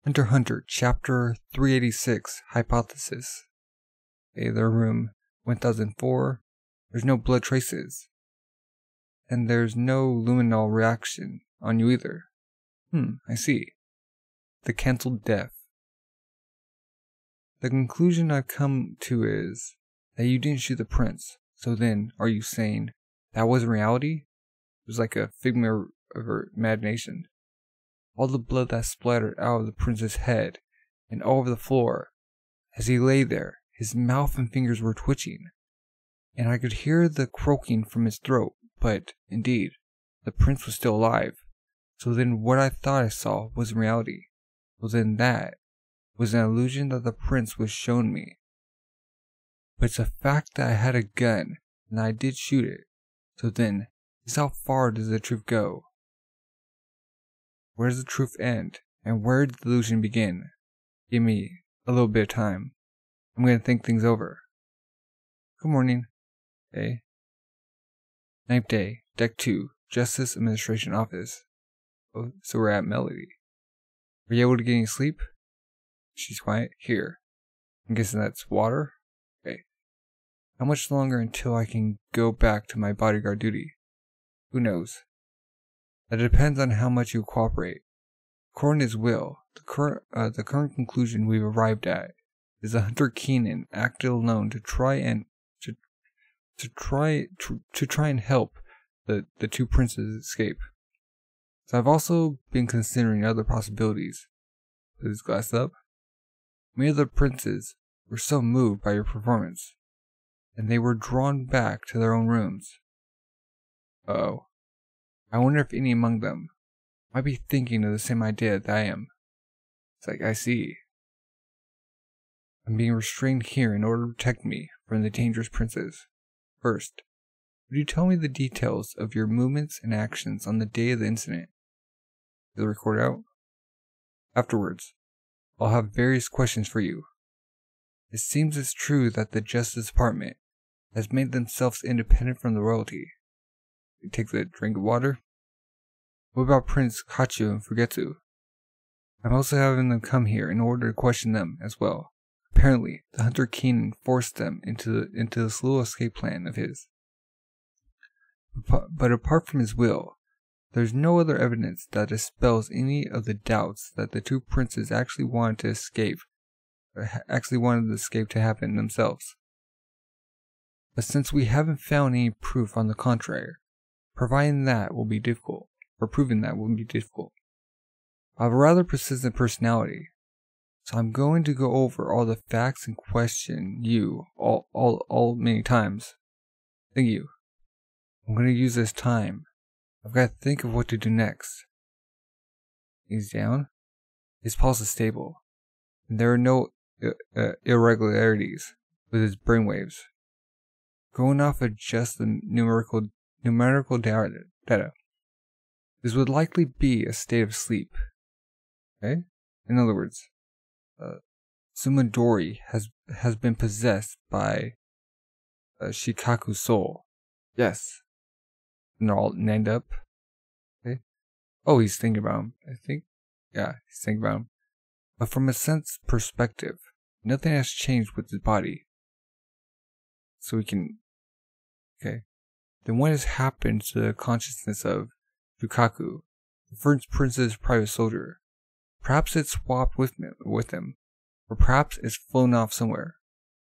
Hunter Chapter 386 Hypothesis. Their room 1004. There's no blood traces. And there's no luminol reaction on you either. I see. The cancelled death. The conclusion I've come to is that you didn't shoot the prince. So then, are you saying that wasn't reality? It was like a figment of her imagination. All the blood that splattered out of the prince's head and all over the floor. As he lay there, his mouth and fingers were twitching, and I could hear the croaking from his throat, but, indeed, the prince was still alive. So then what I thought I saw was reality. So then that was an illusion that the prince was shown me. But it's a fact that I had a gun, and I did shoot it. So then, just how far does the truth go? Where does the truth end, and where did the illusion begin? Give me a little bit of time. I'm going to think things over. Good morning. Day. Ninth day, Deck 2, Justice Administration Office. Oh, so we're at Melody. Were you able to get any sleep? She's quiet. Here. I'm guessing that's water? Okay. How much longer until I can go back to my bodyguard duty? Who knows? That depends on how much you cooperate. According to his will, the current conclusion we've arrived at is that Hunter Keenan acted alone to try and help the two princes escape. So I've also been considering other possibilities. Put his glass up. Many of the princes were so moved by your performance, and they were drawn back to their own rooms. Uh-oh. I wonder if any among them might be thinking of the same idea that I am. It's like, I see. I'm being restrained here in order to protect me from the dangerous princes. First, would you tell me the details of your movements and actions on the day of the incident? Is the record out? Afterwards, I'll have various questions for you. It seems it's true that the Justice Department has made themselves independent from the royalty. He takes a drink of water. What about Prince Kachu and Fugetsu? I'm also having them come here in order to question them as well. Apparently, the Hunter Keenan forced them into this little escape plan of his. But apart from his will, there's no other evidence that dispels any of the doubts that the two princes actually wanted the escape to happen themselves. But since we haven't found any proof on the contrary, proving that will be difficult. I have a rather persistent personality, so I'm going to go over all the facts and question you all many times. Thank you. I'm going to use this time. I've got to think of what to do next. He's down. His pulse is stable, and there are no irregularities with his brainwaves. Going off of just the numerical data. This would likely be a state of sleep. Okay? In other words, Sumadori has been possessed by Shikaku's soul. Yes. And they're all named up. Okay? Oh, he's thinking about him. I think. Yeah, he's thinking about him. But from a sense perspective, nothing has changed with his body. So we can. Okay. Then what has happened to the consciousness of Shukaku, the first prince's private soldier? Perhaps it's swapped with him, or perhaps it's flown off somewhere,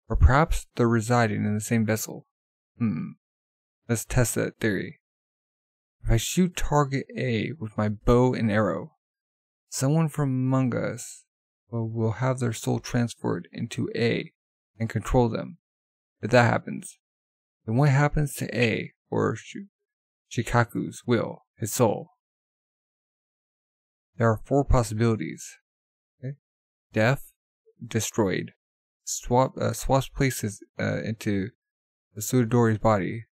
or perhaps they're residing in the same vessel. Let's test that theory. If I shoot target A with my bow and arrow, someone from among us will have their soul transferred into A and control them. If that happens, then what happens to A or Shikaku's will, his soul? There are 4 possibilities. Okay? Death, destroyed, swaps places into Sudori's body,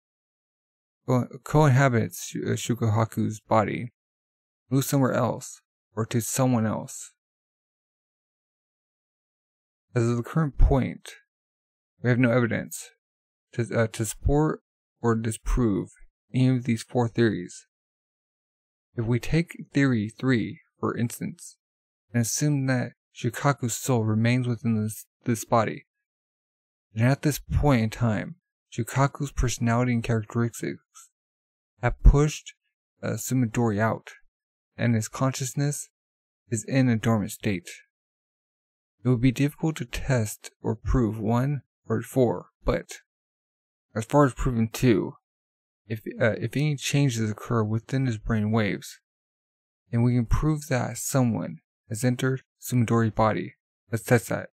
co-inhabits Shukaku's body, moves somewhere else, or to someone else. As of the current point, we have no evidence to support or disprove any of these 4 theories. If we take theory 3, for instance, and assume that Shukaku's soul remains within this body. And at this point in time, Shukaku's personality and characteristics have pushed Sumidori out, and his consciousness is in a dormant state. It would be difficult to test or prove 1 or 4, but as far as proving 2, if any changes occur within his brain waves, then we can prove that someone has entered Sumidori's body. Let's test that.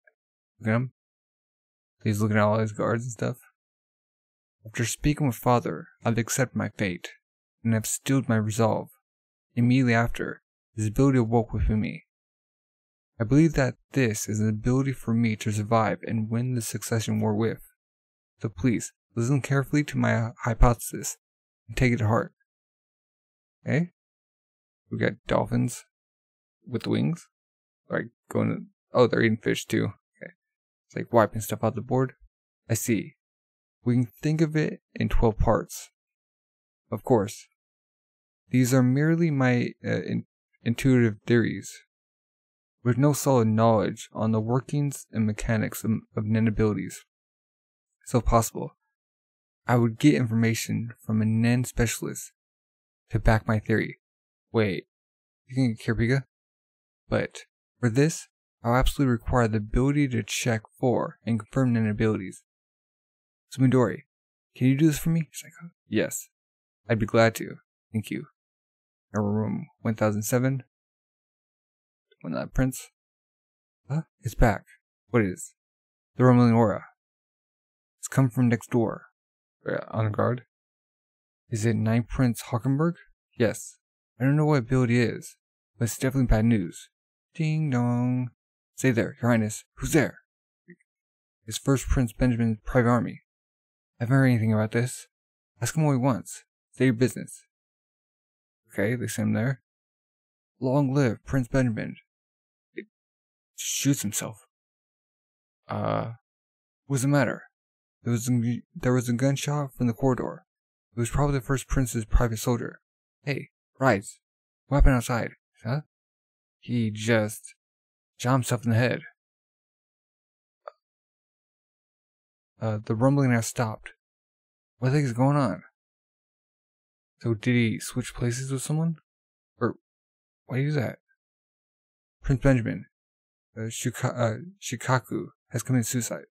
Look at him. He's looking at all his guards and stuff. After speaking with Father, I've accepted my fate, and have stilled my resolve. Immediately after, his ability awoke within me. I believe that this is an ability for me to survive and win the succession war with. So please, listen carefully to my hypothesis, and take it to heart. Okay? We got dolphins with wings. Like going to, oh, they're eating fish too. Okay. It's like wiping stuff out the board. I see. We can think of it in 12 parts. Of course, these are merely my intuitive theories, with no solid knowledge on the workings and mechanics of Nen abilities. So if possible, I would get information from a Nen specialist to back my theory. Wait, you can get Kirpiga? But for this, I'll absolutely require the ability to check for and confirm Nen abilities. Sumidori, can you do this for me? She's like, yes, I'd be glad to. Thank you. Our room 1007. When that prince. Huh? It's back. What is? The rumbling aura. It's come from next door. On guard. Is it Ninth Prince Hockenberg? Yes. I don't know what ability it is, but it's definitely bad news. Ding dong. Stay there, Your Highness. Who's there? It's First Prince Benjamin's private army. I haven't heard anything about this. Ask him what he wants. Say your business. Okay, they send him there. Long live Prince Benjamin. It shoots himself. What's the matter? There was a gunshot from the corridor. It was probably the First Prince's private soldier. Hey, rise. What happened outside? Huh? He just shot himself in the head. The rumbling has stopped. What the heck is going on? So did he switch places with someone? Or why do you do that? Prince Benjamin, Shikaku, has committed suicide.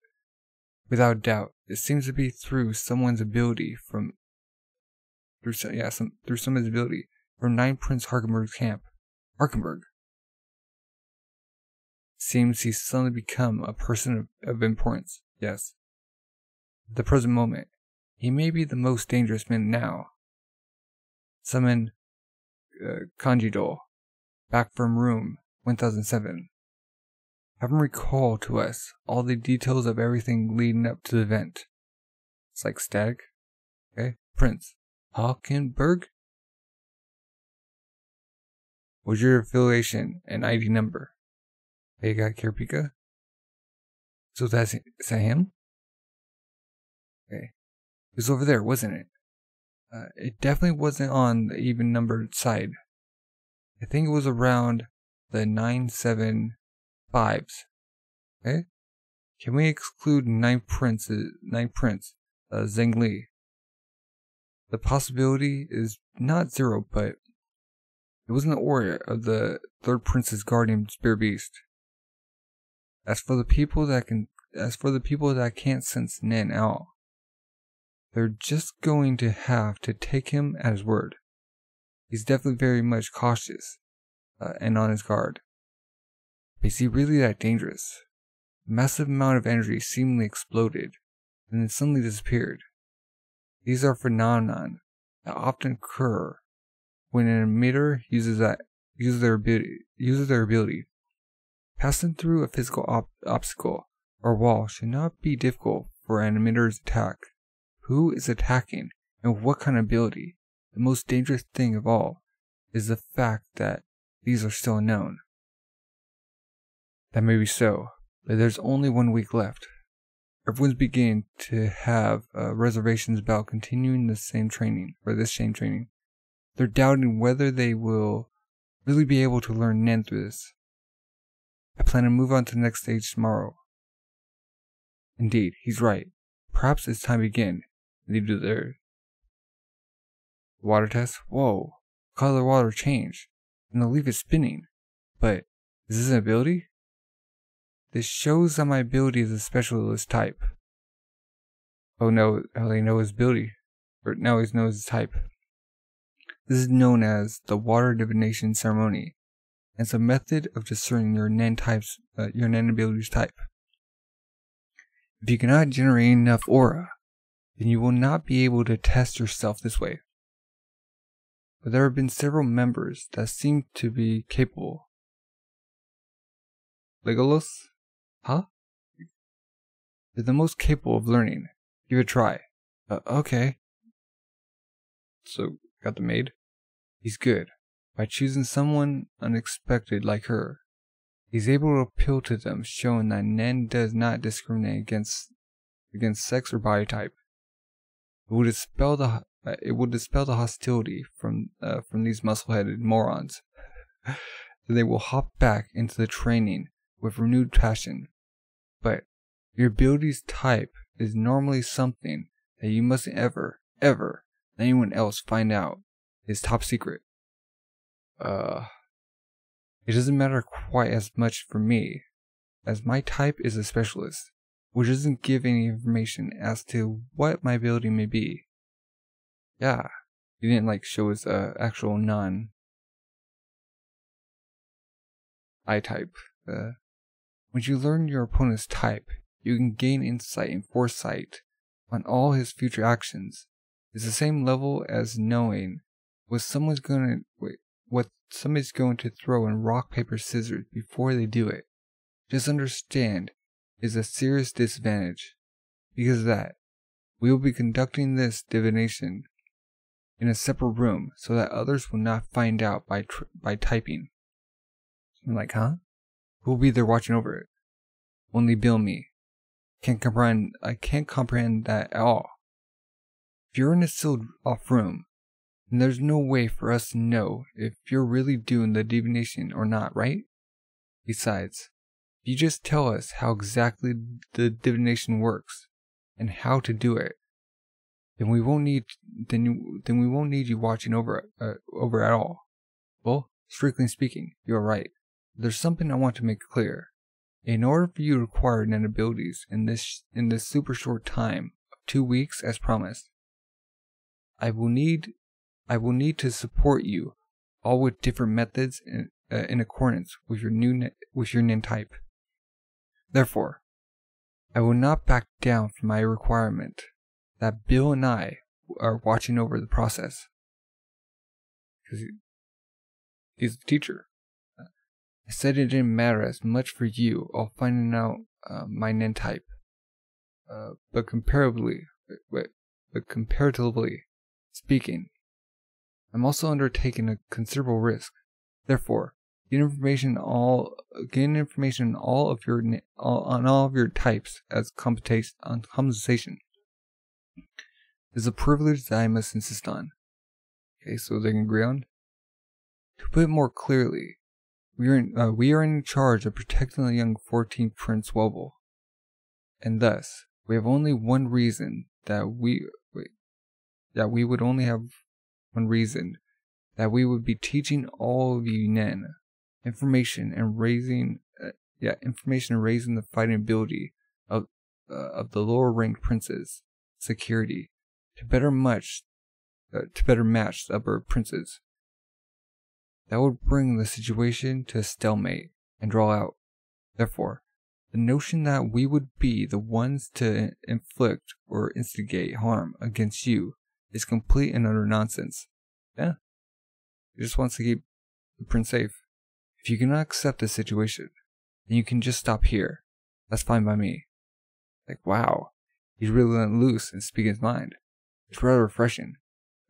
Without doubt, it seems to be through someone's ability through someone's ability from Ninth Prince Harkenberg's camp. Harkenberg. Seems he's suddenly become a person of importance. Yes. At the present moment, he may be the most dangerous man now. Summon Kanjido back from room 1007. Have him recall to us all the details of everything leading up to the event. It's like static. Okay. Prince Hockenberg? What's your affiliation and ID number? Hey, got Kirpika? So is that him? Okay. It was over there, wasn't it? It definitely wasn't on the even numbered side. I think it was around the 975s. Okay? Can we exclude Ninth Prince, Zhengli? The possibility is not zero, but it wasn't the aura of the Third Prince's guardian spirit beast. As for the people that can't sense Nen out, they're just going to have to take him at his word. He's definitely very much cautious and on his guard. But is he really that dangerous? A massive amount of energy seemingly exploded and then suddenly disappeared. These are phenomena that often occur when an emitter uses their ability. Passing through a physical obstacle or wall should not be difficult for an emitter's attack. Who is attacking and what kind of ability? The most dangerous thing of all is the fact that these are still unknown. That may be so, but there's only 1 week left. Everyone's beginning to have reservations about continuing this same training. They're doubting whether they will really be able to learn Nen through this. I plan to move on to the next stage tomorrow. Indeed, he's right. Perhaps it's time to begin. They do their water test. Whoa, color water changed, and the leaf is spinning. But is this an ability? This shows that my ability is a specialist type. Oh no, how they know his ability. Or now he knows his type. This is known as the water divination ceremony. And it's a method of discerning your Nen types, your Nen abilities type. If you cannot generate enough aura, then you will not be able to test yourself this way. But there have been several members that seem to be capable. Legolas? Huh? They're the most capable of learning. Give it a try. Okay. So, got the maid? He's good. By choosing someone unexpected like her, he's able to appeal to them, showing that Nen does not discriminate against sex or body type. It will dispel the hostility from these muscle-headed morons. They will hop back into the training with renewed passion. But your ability's type is normally something that you mustn't ever let anyone else find out. It's top secret. It doesn't matter quite as much for me, as my type is a specialist, which doesn't give any information as to what my ability may be. Yeah, he didn't show his actual I type. When you learn your opponent's type, you can gain insight and foresight on all his future actions. It's the same level as knowing what somebody's going to throw in rock, paper, scissors before they do it. Just understand is a serious disadvantage. Because of that, we will be conducting this divination in a separate room so that others will not find out by typing. I'm like, huh? Who will be there watching over it? Only Bill and me. I can't comprehend that at all. If you're in a sealed off room, then there's no way for us to know if you're really doing the divination or not, right? Besides, if you just tell us how exactly the divination works and how to do it, then we won't need you watching over at all. Well, strictly speaking, you're right. There's something I want to make clear. In order for you to acquire Nen abilities in this super short time of 2 weeks as promised, I will need to support you all with different methods in accordance with your Nen type. Therefore, I will not back down from my requirement that Bill and I are watching over the process. Because he's the teacher. I said it didn't matter as much for you all finding out my Nen type. But comparatively speaking, I'm also undertaking a considerable risk. Therefore, get information on all of your types as compensation. Is a privilege that I must insist on. Okay, so they can agree on. To put it more clearly, we are in charge of protecting the young 14th Prince Wobble, and thus we have only one reason that we would be teaching all of you Nen information and raising the fighting ability of the lower ranked princes' security to better match the upper princes. That would bring the situation to a stalemate and draw out. Therefore, the notion that we would be the ones to inflict or instigate harm against you is complete and utter nonsense. Yeah, he just wants to keep the prince safe. If you cannot accept the situation, then you can just stop here. That's fine by me. Wow, he's really letting loose and speaking his mind. It's rather refreshing.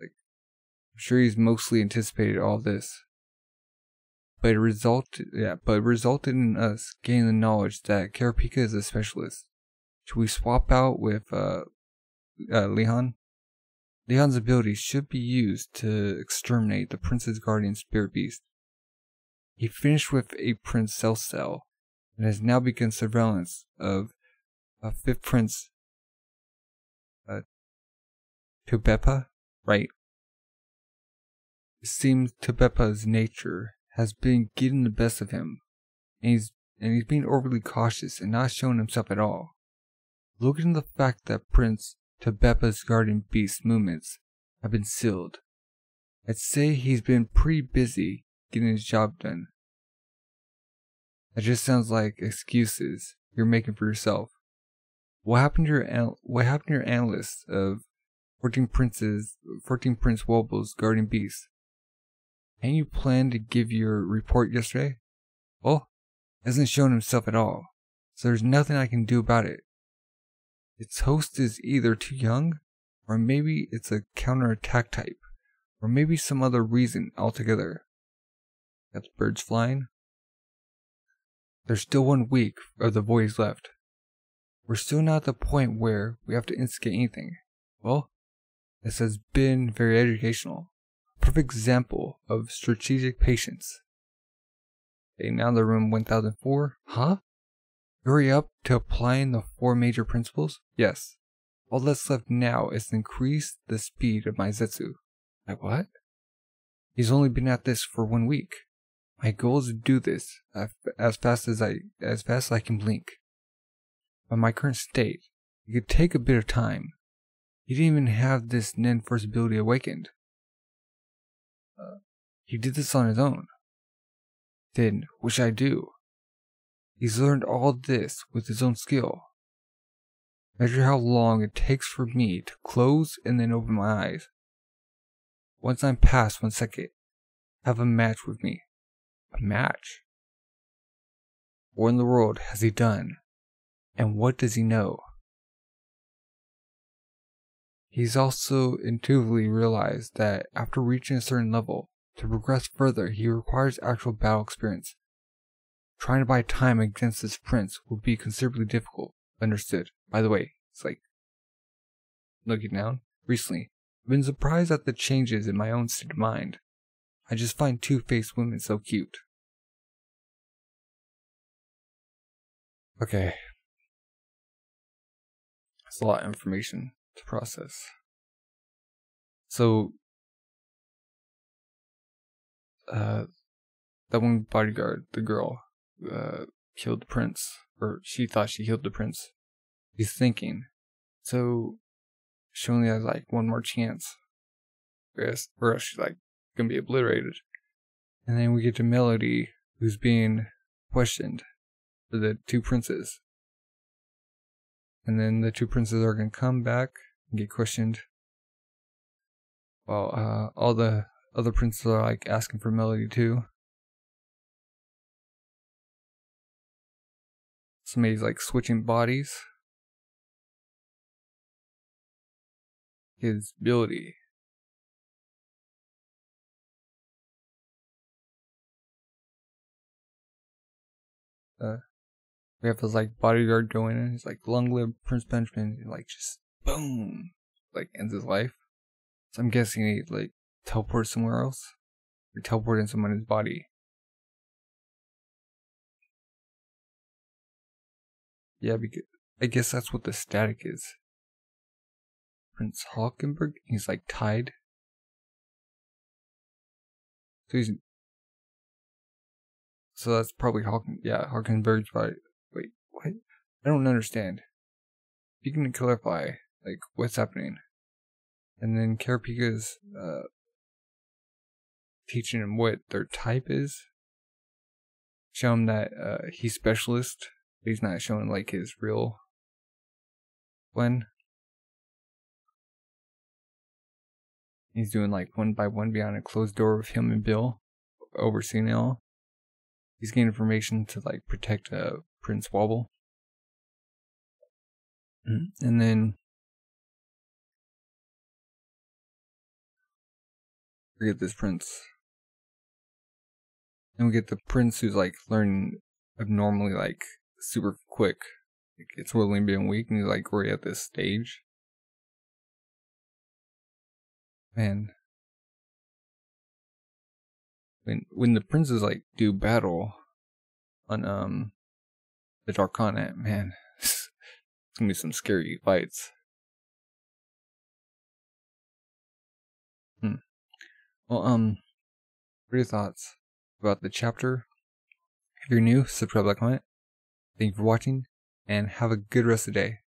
I'm sure he's mostly anticipated all this. But it resulted in us gaining the knowledge that Karapika is a specialist. Should we swap out with Lehan? Lehan's ability should be used to exterminate the prince's guardian spirit beast. He finished with a Prince Cell, and has now begun surveillance of a fifth prince, Tubepa, right? It seems Tubepa's nature has been getting the best of him, and he's being overly cautious and not showing himself at all. Look into the fact that Prince Tubepa's guardian beast movements have been sealed. I'd say he's been pretty busy getting his job done. That just sounds like excuses you're making for yourself. What happened to your analyst of 14 Prince Woble's guardian beast? Hadn't you planned to give your report yesterday? Well, hasn't shown himself at all, so there's nothing I can do about it. Its host is either too young, or maybe it's a counterattack type, or maybe some other reason altogether. Got the birds flying. There's still 1 week of the voyage left. We're still not at the point where we have to instigate anything. Well, this has been very educational. Perfect example of strategic patience. Okay, now the room 1004. Huh? Hurry up to applying the 4 major principles? Yes. All that's left now is to increase the speed of my Zetsu. Like what? He's only been at this for 1 week. My goal is to do this as fast as I can blink. By my current state, it could take a bit of time. He didn't even have this Nen First ability awakened. He did this on his own. Then, what should I do? He's learned all this with his own skill. Measure how long it takes for me to close and then open my eyes. Once I'm past 1 second, have a match with me. A match? What in the world has he done? And what does he know? He's also intuitively realized that after reaching a certain level, to progress further, he requires actual battle experience. Trying to buy time against this prince will be considerably difficult. Understood. By the way, it's like, looking down, recently, I've been surprised at the changes in my own state of mind. I just find two-faced women so cute. Okay. That's a lot of information to process. So, that one bodyguard, the girl, killed the prince, or she thought she killed the prince. He's thinking, so she only has like 1 more chance, or else she's like gonna be obliterated. And then we get to Melody, who's being questioned for the 2 princes. And then the 2 princes are gonna come back and get questioned, while all the other princes are like asking for Melody too. Somebody's like switching bodies. His ability. We have this like bodyguard going in. He's like, long live Prince Benjamin. And like just boom, like ends his life. So I'm guessing he like teleported somewhere else, or teleported in someone's body. Yeah, because I guess that's what the static is. Prince Hulkenberg. He's like tied. So that's probably Hulkenberg's body. Wait, what? I don't understand. You can clarify, like, what's happening. And then Karapika's teaching him what their type is. Show him that he's specialist, but he's not showing like his real one. He's doing like 1 by 1 behind a closed door with him and Bill overseeing it all. He's getting information to like protect Prince Wobble. And then forget this prince. And we get the prince who's like learning abnormally, like super quick. Like, it's only been a week and he's like already at this stage. Man. When the princes like do battle on the dark continent, man. It's gonna be some scary fights. Well, what are your thoughts about the chapter? If you're new, subscribe, like, comment. Thank you for watching, and have a good rest of the day.